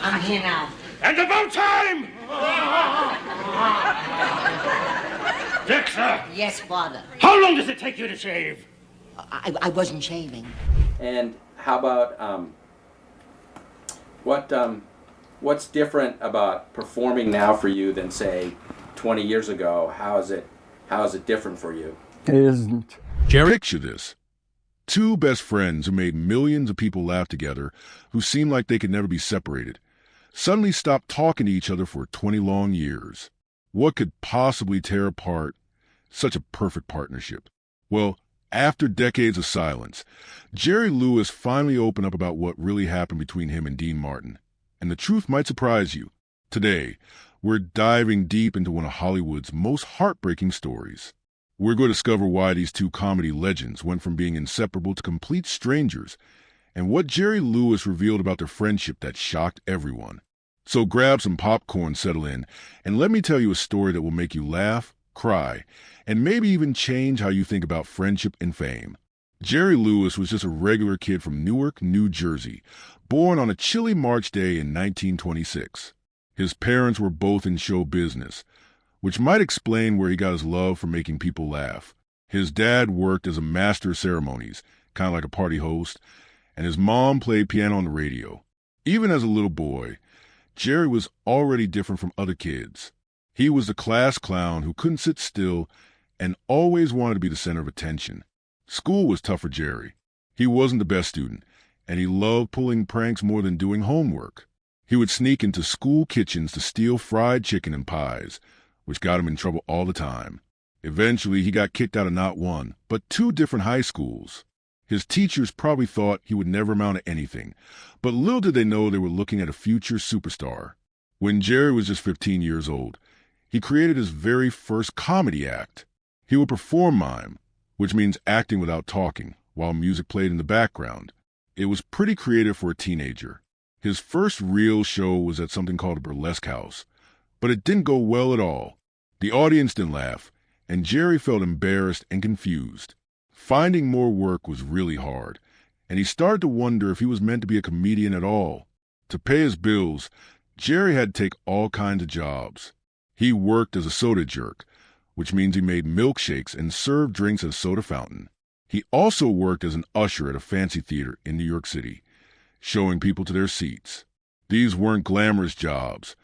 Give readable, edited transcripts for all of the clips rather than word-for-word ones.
I'm here now. And about time! Dexter! Yes, Father. How long does it take you to shave? I wasn't shaving. And how about what's different about performing now for you than say 20 years ago? How is it different for you? It isn't. Jerry, picture this. Two best friends who made millions of people laugh together, who seemed like they could never be separated, suddenly stopped talking to each other for 20 long years. What could possibly tear apart such a perfect partnership? Well, after decades of silence, Jerry Lewis finally opened up about what really happened between him and Dean Martin. And the truth might surprise you. Today, we're diving deep into one of Hollywood's most heartbreaking stories. We're going to discover why these two comedy legends went from being inseparable to complete strangers, and what Jerry Lewis revealed about their friendship that shocked everyone. So grab some popcorn, settle in, and let me tell you a story that will make you laugh, cry, and maybe even change how you think about friendship and fame. Jerry Lewis was just a regular kid from Newark, New Jersey, born on a chilly March day in 1926. His parents were both in show business, which might explain where he got his love for making people laugh. His dad worked as a master of ceremonies, kind of like a party host, and his mom played piano on the radio. Even as a little boy, Jerry was already different from other kids. He was the class clown who couldn't sit still and always wanted to be the center of attention. School was tough for Jerry. He wasn't the best student, and he loved pulling pranks more than doing homework. He would sneak into school kitchens to steal fried chicken and pies, which got him in trouble all the time. Eventually, he got kicked out of not one, but two different high schools. His teachers probably thought he would never amount to anything, but little did they know they were looking at a future superstar. When Jerry was just 15 years old, he created his very first comedy act. He would perform mime, which means acting without talking, while music played in the background. It was pretty creative for a teenager. His first real show was at something called a burlesque house, but it didn't go well at all. The audience didn't laugh, and Jerry felt embarrassed and confused. Finding more work was really hard, and he started to wonder if he was meant to be a comedian at all. To pay his bills, Jerry had to take all kinds of jobs. He worked as a soda jerk, which means he made milkshakes and served drinks at a soda fountain. He also worked as an usher at a fancy theater in New York City, showing people to their seats. These weren't glamorous jobs,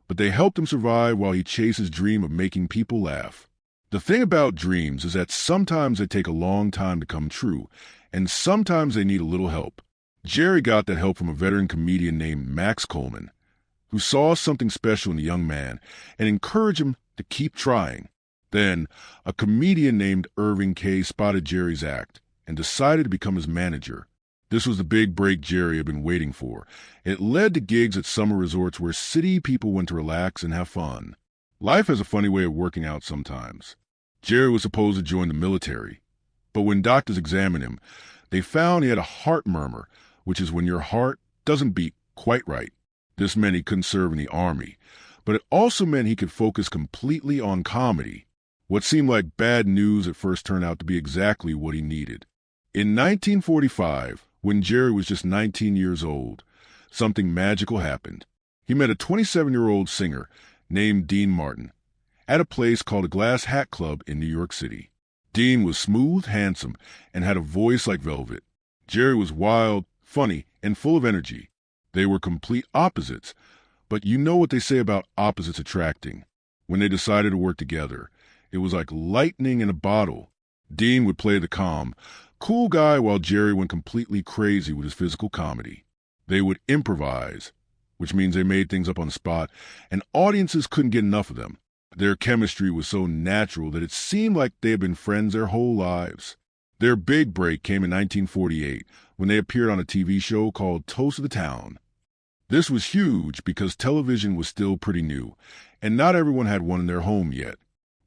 but they helped him survive while he chased his dream of making people laugh. The thing about dreams is that sometimes they take a long time to come true, and sometimes they need a little help. Jerry got that help from a veteran comedian named Max Coleman, who saw something special in the young man and encouraged him to keep trying. Then, a comedian named Irving Kay spotted Jerry's act and decided to become his manager. This was the big break Jerry had been waiting for. It led to gigs at summer resorts where city people went to relax and have fun. Life has a funny way of working out sometimes. Jerry was supposed to join the military, but when doctors examined him, they found he had a heart murmur, which is when your heart doesn't beat quite right. This meant he couldn't serve in the army, but it also meant he could focus completely on comedy. What seemed like bad news at first turned out to be exactly what he needed. In 1945, when Jerry was just 19 years old, something magical happened. He met a 27-year-old singer named Dean Martin at a place called the Glass Hat Club in New York City. Dean was smooth, handsome, and had a voice like velvet. Jerry was wild, funny, and full of energy. They were complete opposites, but you know what they say about opposites attracting. When they decided to work together, it was like lightning in a bottle. Dean would play the calm, cool guy while Jerry went completely crazy with his physical comedy. They would improvise, which means they made things up on the spot, and audiences couldn't get enough of them. Their chemistry was so natural that it seemed like they had been friends their whole lives. Their big break came in 1948 when they appeared on a TV show called Toast of the Town. This was huge because television was still pretty new, and not everyone had one in their home yet.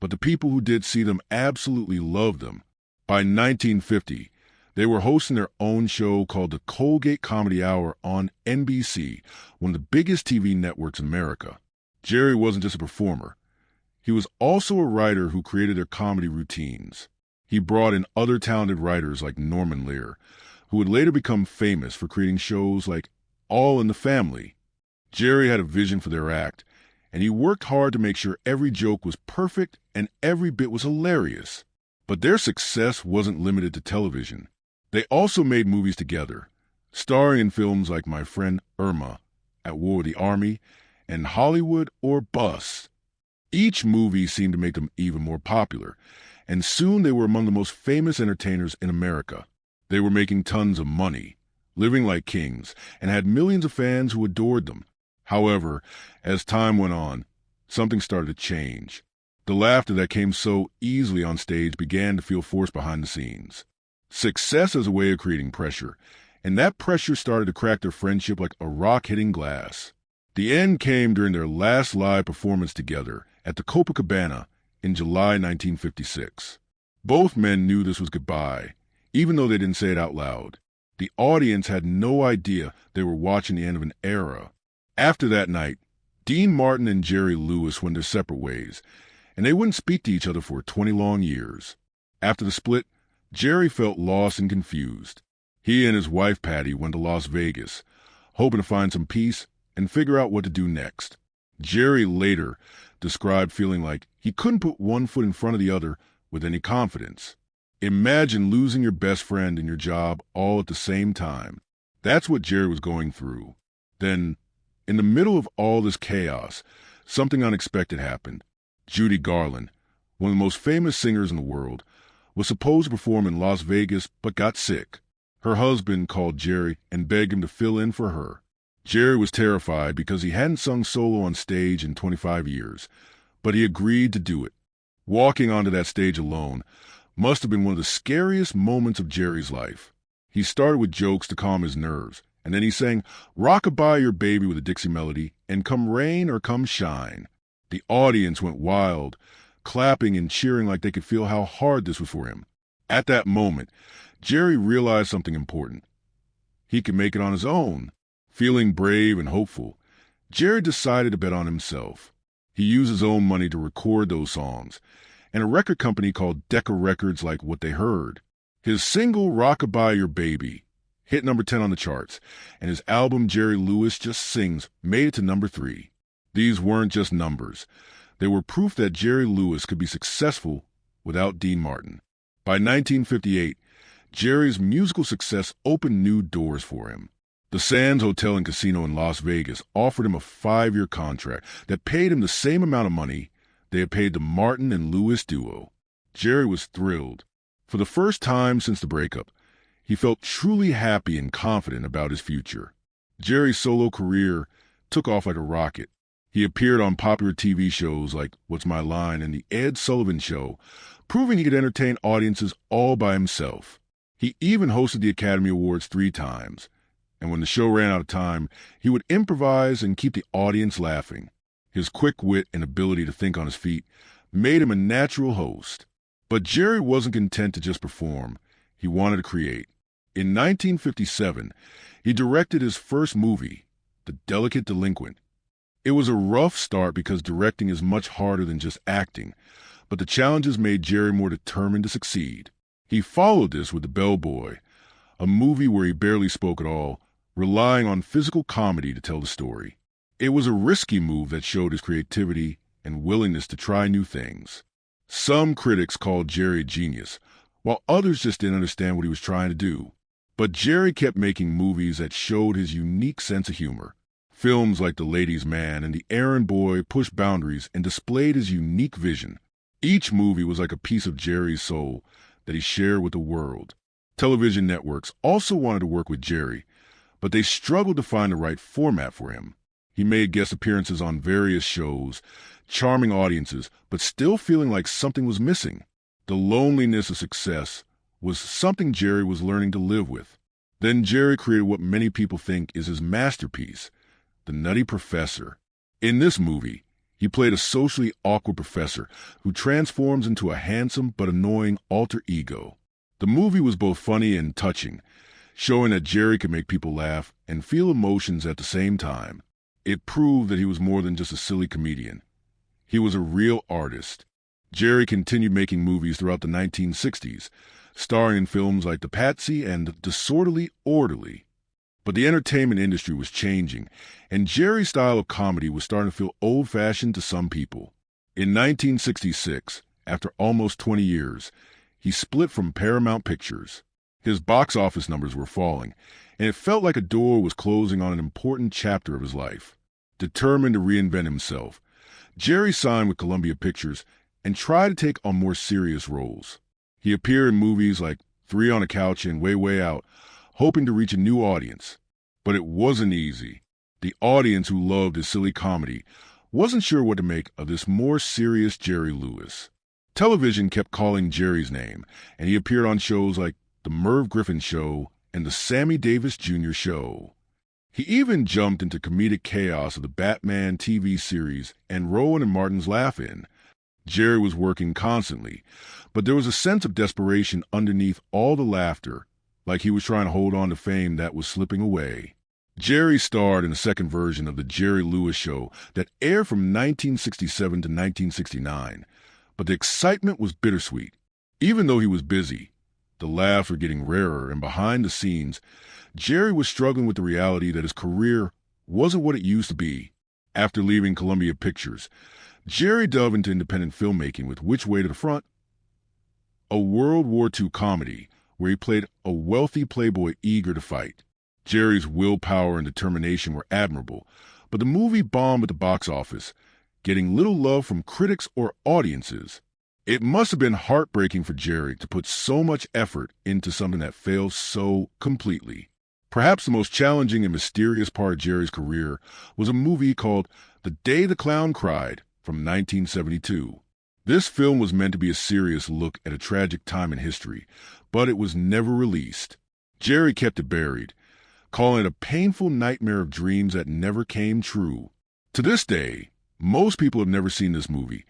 But the people who did see them absolutely loved them. By 1950, they were hosting their own show called the Colgate Comedy Hour on NBC, one of the biggest TV networks in America. Jerry wasn't just a performer. He was also a writer who created their comedy routines. He brought in other talented writers like Norman Lear, who would later become famous for creating shows like All in the Family. Jerry had a vision for their act, and he worked hard to make sure every joke was perfect and every bit was hilarious. But their success wasn't limited to television. They also made movies together, starring in films like My Friend Irma, At War with the Army, and Hollywood or Bust. Each movie seemed to make them even more popular, and soon they were among the most famous entertainers in America. They were making tons of money, living like kings, and had millions of fans who adored them. However, as time went on, something started to change. The laughter that came so easily on stage began to feel forced behind the scenes. Success as a way of creating pressure, and that pressure started to crack their friendship like a rock hitting glass. The end came during their last live performance together at the Copacabana in July 1956. Both men knew this was goodbye, even though they didn't say it out loud. The audience had no idea they were watching the end of an era. After that night, Dean Martin and Jerry Lewis went their separate ways, and they wouldn't speak to each other for 20 long years. After the split, Jerry felt lost and confused. He and his wife Patty went to Las Vegas, hoping to find some peace and figure out what to do next. Jerry later described feeling like he couldn't put one foot in front of the other with any confidence. Imagine losing your best friend and your job all at the same time. That's what Jerry was going through. Then, in the middle of all this chaos, something unexpected happened. Judy Garland, one of the most famous singers in the world, was supposed to perform in Las Vegas but got sick. Her husband called Jerry and begged him to fill in for her. Jerry was terrified because he hadn't sung solo on stage in 25 years, but he agreed to do it. Walking onto that stage alone must have been one of the scariest moments of Jerry's life. He started with jokes to calm his nerves, and then he sang "Rock-a-bye Your Baby" with a Dixie melody and "Come Rain or Come Shine." The audience went wild, clapping and cheering like they could feel how hard this was for him. At that moment, Jerry realized something important. He could make it on his own. Feeling brave and hopeful, Jerry decided to bet on himself. He used his own money to record those songs, and a record company called Decca Records liked what they heard. His single "Rock-a-bye Your Baby" hit number 10 on the charts, and his album Jerry Lewis Just Sings made it to number 3. These weren't just numbers. They were proof that Jerry Lewis could be successful without Dean Martin. By 1958, Jerry's musical success opened new doors for him. The Sands Hotel and Casino in Las Vegas offered him a 5-year contract that paid him the same amount of money they had paid the Martin and Lewis duo. Jerry was thrilled. For the first time since the breakup, he felt truly happy and confident about his future. Jerry's solo career took off like a rocket. He appeared on popular TV shows like What's My Line and The Ed Sullivan Show, proving he could entertain audiences all by himself. He even hosted the Academy Awards 3 times, and when the show ran out of time, he would improvise and keep the audience laughing. His quick wit and ability to think on his feet made him a natural host. But Jerry wasn't content to just perform. He wanted to create. In 1957, he directed his first movie, The Delicate Delinquent. It was a rough start because directing is much harder than just acting, but the challenges made Jerry more determined to succeed. He followed this with The Bellboy, a movie where he barely spoke at all, relying on physical comedy to tell the story. It was a risky move that showed his creativity and willingness to try new things. Some critics called Jerry a genius, while others just didn't understand what he was trying to do. But Jerry kept making movies that showed his unique sense of humor. Films like The Ladies' Man and The Errand Boy pushed boundaries and displayed his unique vision. Each movie was like a piece of Jerry's soul that he shared with the world. Television networks also wanted to work with Jerry, but they struggled to find the right format for him. He made guest appearances on various shows, charming audiences, but still feeling like something was missing. The loneliness of success was something Jerry was learning to live with. Then Jerry created what many people think is his masterpiece, The Nutty Professor. In this movie, he played a socially awkward professor who transforms into a handsome but annoying alter ego. The movie was both funny and touching, showing that Jerry could make people laugh and feel emotions at the same time. It proved that he was more than just a silly comedian. He was a real artist. Jerry continued making movies throughout the 1960s, starring in films like The Patsy and Disorderly Orderly. But the entertainment industry was changing, and Jerry's style of comedy was starting to feel old-fashioned to some people. In 1966, after almost 20 years, he split from Paramount Pictures. His box office numbers were falling, and it felt like a door was closing on an important chapter of his life. Determined to reinvent himself, Jerry signed with Columbia Pictures and tried to take on more serious roles. He appeared in movies like Three on a Couch and Way, Way Out, hoping to reach a new audience. But it wasn't easy. The audience, who loved his silly comedy, wasn't sure what to make of this more serious Jerry Lewis. Television kept calling Jerry's name, and he appeared on shows like The Merv Griffin Show and The Sammy Davis Jr. Show. He even jumped into comedic chaos of the Batman TV series and Rowan and Martin's Laugh-In. Jerry was working constantly, but there was a sense of desperation underneath all the laughter, like he was trying to hold on to fame that was slipping away. Jerry starred in the second version of The Jerry Lewis Show that aired from 1967 to 1969, but the excitement was bittersweet. Even though he was busy, the laughs were getting rarer, and behind the scenes, Jerry was struggling with the reality that his career wasn't what it used to be. After leaving Columbia Pictures, Jerry dove into independent filmmaking with Which Way to the Front, a World War II comedy where he played a wealthy playboy eager to fight. Jerry's willpower and determination were admirable, but the movie bombed at the box office, getting little love from critics or audiences. It must have been heartbreaking for Jerry to put so much effort into something that failed so completely. Perhaps the most challenging and mysterious part of Jerry's career was a movie called The Day the Clown Cried from 1972. This film was meant to be a serious look at a tragic time in history, but it was never released. Jerry kept it buried, calling it a painful nightmare of dreams that never came true. To this day, most people have never seen this movie,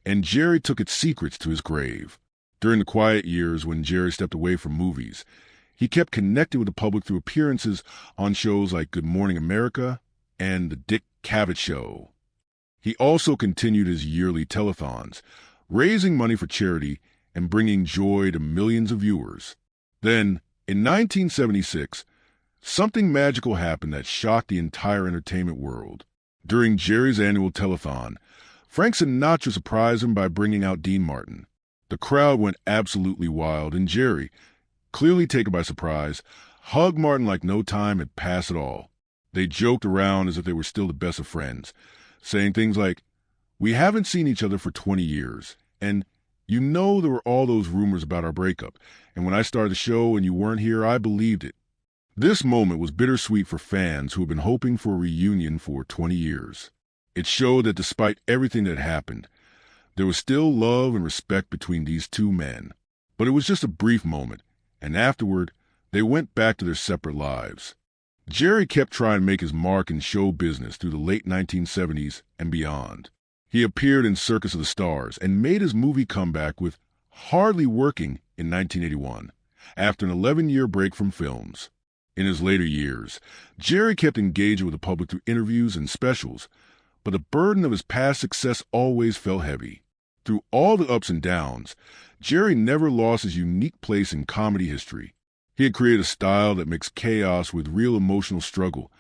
and Jerry took its secrets to his grave. During the quiet years when Jerry stepped away from movies, he kept connected with the public through appearances on shows like Good Morning America and The Dick Cavett Show. He also continued his yearly telethons, raising money for charity and bringing joy to millions of viewers. Then, in 1976, something magical happened that shocked the entire entertainment world. During Jerry's annual telethon, Frank Sinatra surprised him by bringing out Dean Martin. The crowd went absolutely wild, and Jerry, clearly taken by surprise, hugged Martin like no time had passed at all. They joked around as if they were still the best of friends, saying things like, "We haven't seen each other for 20 years, and you know there were all those rumors about our breakup, and when I started the show and you weren't here, I believed it." This moment was bittersweet for fans who had been hoping for a reunion for 20 years. It showed that despite everything that happened, there was still love and respect between these two men. But it was just a brief moment, and afterward, they went back to their separate lives. Jerry kept trying to make his mark in show business through the late 1970s and beyond. He appeared in Circus of the Stars and made his movie comeback with Hardly Working in 1981, after an 11-year break from films. In his later years, Jerry kept engaging with the public through interviews and specials, but the burden of his past success always fell heavy. Through all the ups and downs, Jerry never lost his unique place in comedy history. He had created a style that mixed chaos with real emotional struggle,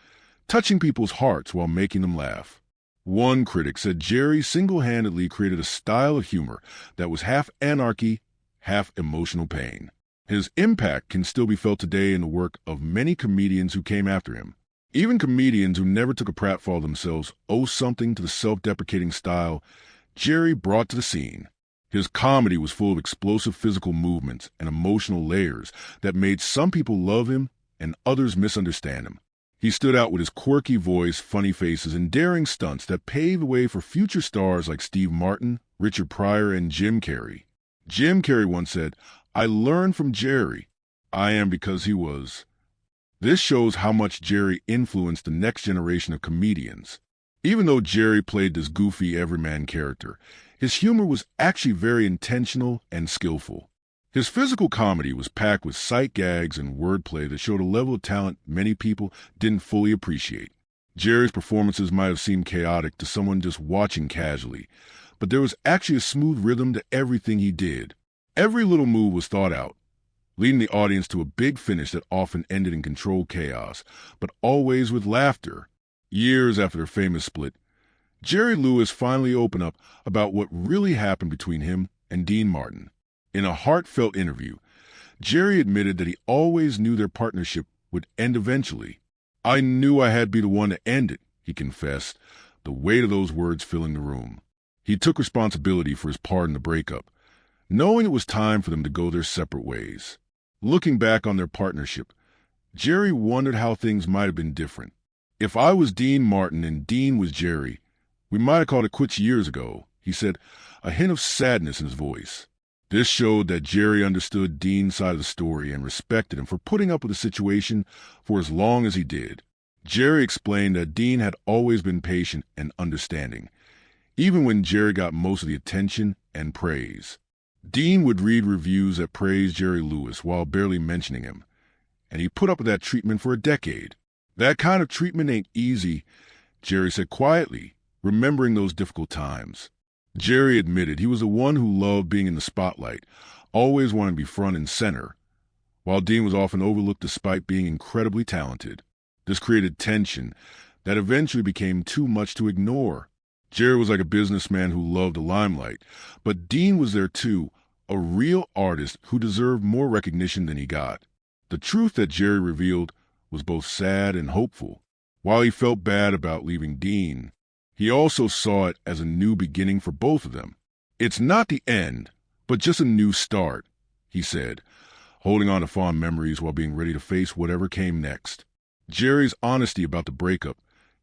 touching people's hearts while making them laugh. One critic said Jerry single-handedly created a style of humor that was half anarchy, half emotional pain. His impact can still be felt today in the work of many comedians who came after him. Even comedians who never took a pratfall themselves owe something to the self-deprecating style Jerry brought to the scene. His comedy was full of explosive physical movements and emotional layers that made some people love him and others misunderstand him. He stood out with his quirky voice, funny faces, and daring stunts that paved the way for future stars like Steve Martin, Richard Pryor, and Jim Carrey. Jim Carrey once said, "I learned from Jerry. I am because he was." This shows how much Jerry influenced the next generation of comedians. Even though Jerry played this goofy everyman character, his humor was actually very intentional and skillful. His physical comedy was packed with sight gags and wordplay that showed a level of talent many people didn't fully appreciate. Jerry's performances might have seemed chaotic to someone just watching casually, but there was actually a smooth rhythm to everything he did. Every little move was thought out. leading the audience to a big finish that often ended in controlled chaos, but always with laughter. Years after their famous split, Jerry Lewis finally opened up about what really happened between him and Dean Martin. In a heartfelt interview, Jerry admitted that he always knew their partnership would end eventually. "I knew I had to be the one to end it," he confessed, the weight of those words filling the room. He took responsibility for his part in the breakup, knowing it was time for them to go their separate ways. Looking back on their partnership, Jerry wondered how things might have been different. "If I was Dean Martin and Dean was Jerry, we might have called it quits years ago," he said, a hint of sadness in his voice. This showed that Jerry understood Dean's side of the story and respected him for putting up with the situation for as long as he did. Jerry explained that Dean had always been patient and understanding, even when Jerry got most of the attention and praise. Dean would read reviews that praised Jerry Lewis while barely mentioning him, and he put up with that treatment for a decade. "That kind of treatment ain't easy," Jerry said quietly, remembering those difficult times. Jerry admitted he was the one who loved being in the spotlight, always wanting to be front and center, while Dean was often overlooked despite being incredibly talented. This created tension that eventually became too much to ignore. Jerry was like a businessman who loved the limelight, but Dean was there too, a real artist who deserved more recognition than he got. The truth that Jerry revealed was both sad and hopeful. While he felt bad about leaving Dean, he also saw it as a new beginning for both of them. "It's not the end, but just a new start," he said, holding on to fond memories while being ready to face whatever came next. Jerry's honesty about the breakup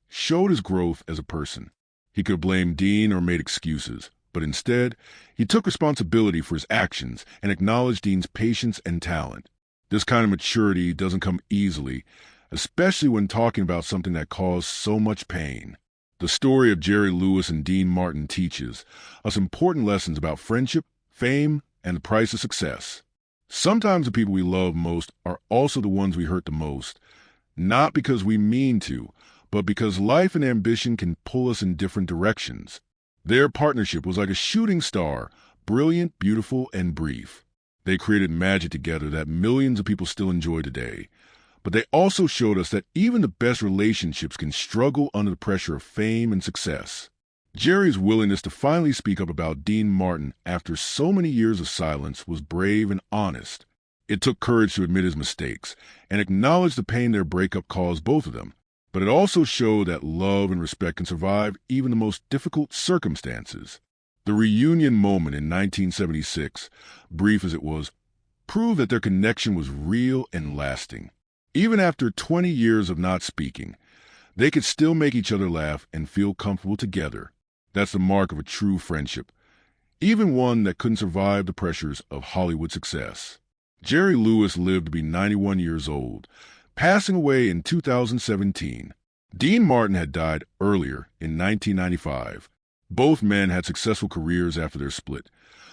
showed his growth as a person. He could have blamed Dean or made excuses, but instead, he took responsibility for his actions and acknowledged Dean's patience and talent. This kind of maturity doesn't come easily, especially when talking about something that caused so much pain. The story of Jerry Lewis and Dean Martin teaches us important lessons about friendship, fame, and the price of success. Sometimes the people we love most are also the ones we hurt the most, not because we mean to, but because life and ambition can pull us in different directions. Their partnership was like a shooting star, brilliant, beautiful, and brief. They created magic together that millions of people still enjoy today. But they also showed us that even the best relationships can struggle under the pressure of fame and success. Jerry's willingness to finally speak up about Dean Martin after so many years of silence was brave and honest. It took courage to admit his mistakes and acknowledge the pain their breakup caused both of them. But it also showed that love and respect can survive even the most difficult circumstances. The reunion moment in 1976, brief as it was, proved that their connection was real and lasting. Even after 20 years of not speaking, they could still make each other laugh and feel comfortable together. That's the mark of a true friendship, even one that couldn't survive the pressures of Hollywood success. Jerry Lewis lived to be 91 years old, passing away in 2017. Dean Martin had died earlier in 1995. Both men had successful careers after their split,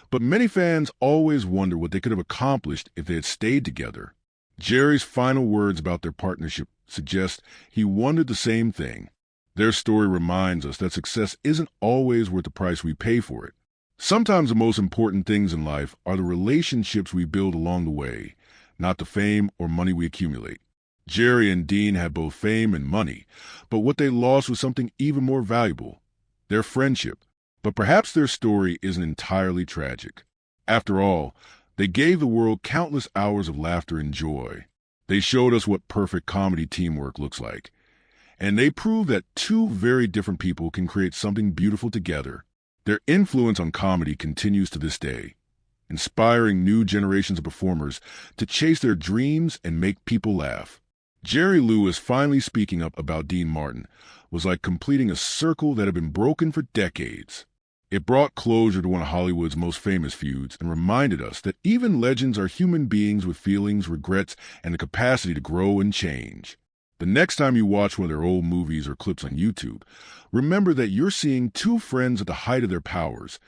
but many fans always wonder what they could have accomplished if they had stayed together. Jerry's final words about their partnership suggest he wondered the same thing. Their story reminds us that success isn't always worth the price we pay for it. Sometimes the most important things in life are the relationships we build along the way, not the fame or money we accumulate. Jerry and Dean had both fame and money, but what they lost was something even more valuable, their friendship. But perhaps their story isn't entirely tragic. After all, they gave the world countless hours of laughter and joy. They showed us what perfect comedy teamwork looks like. And they proved that two very different people can create something beautiful together. Their influence on comedy continues to this day, inspiring new generations of performers to chase their dreams and make people laugh. Jerry Lewis finally speaking up about Dean Martin was like completing a circle that had been broken for decades. It brought closure to one of Hollywood's most famous feuds and reminded us that even legends are human beings with feelings, regrets, and the capacity to grow and change. The next time you watch one of their old movies or clips on YouTube, remember that you're seeing two friends at the height of their powers,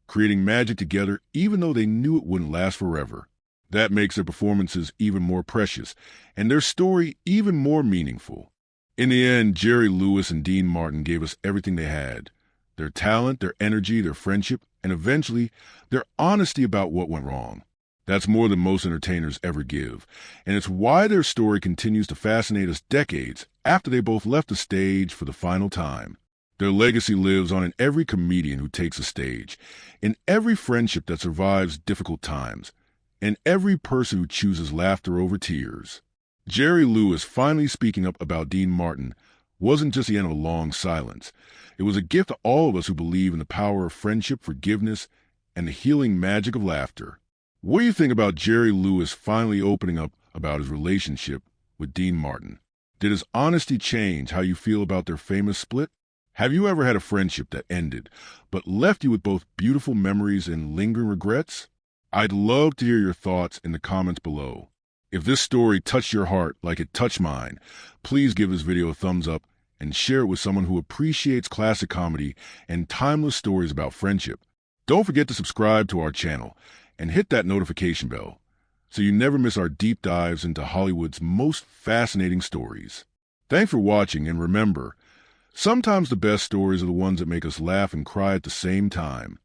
creating magic together even though they knew it wouldn't last forever. That makes their performances even more precious and their story even more meaningful. In the end, Jerry Lewis and Dean Martin gave us everything they had. Their talent, their energy, their friendship, and eventually, their honesty about what went wrong. That's more than most entertainers ever give, and it's why their story continues to fascinate us decades after they both left the stage for the final time. Their legacy lives on in every comedian who takes a stage, in every friendship that survives difficult times, in every person who chooses laughter over tears. Jerry Lewis finally speaking up about Dean Martin wasn't just the end of a long silence. It was a gift to all of us who believe in the power of friendship, forgiveness, and the healing magic of laughter. What do you think about Jerry Lewis finally opening up about his relationship with Dean Martin? Did his honesty change how you feel about their famous split? Have you ever had a friendship that ended, but left you with both beautiful memories and lingering regrets? I'd love to hear your thoughts in the comments below. If this story touched your heart like it touched mine, please give this video a thumbs up and share it with someone who appreciates classic comedy and timeless stories about friendship. Don't forget to subscribe to our channel and hit that notification bell so you never miss our deep dives into Hollywood's most fascinating stories. Thanks for watching, and remember, sometimes the best stories are the ones that make us laugh and cry at the same time.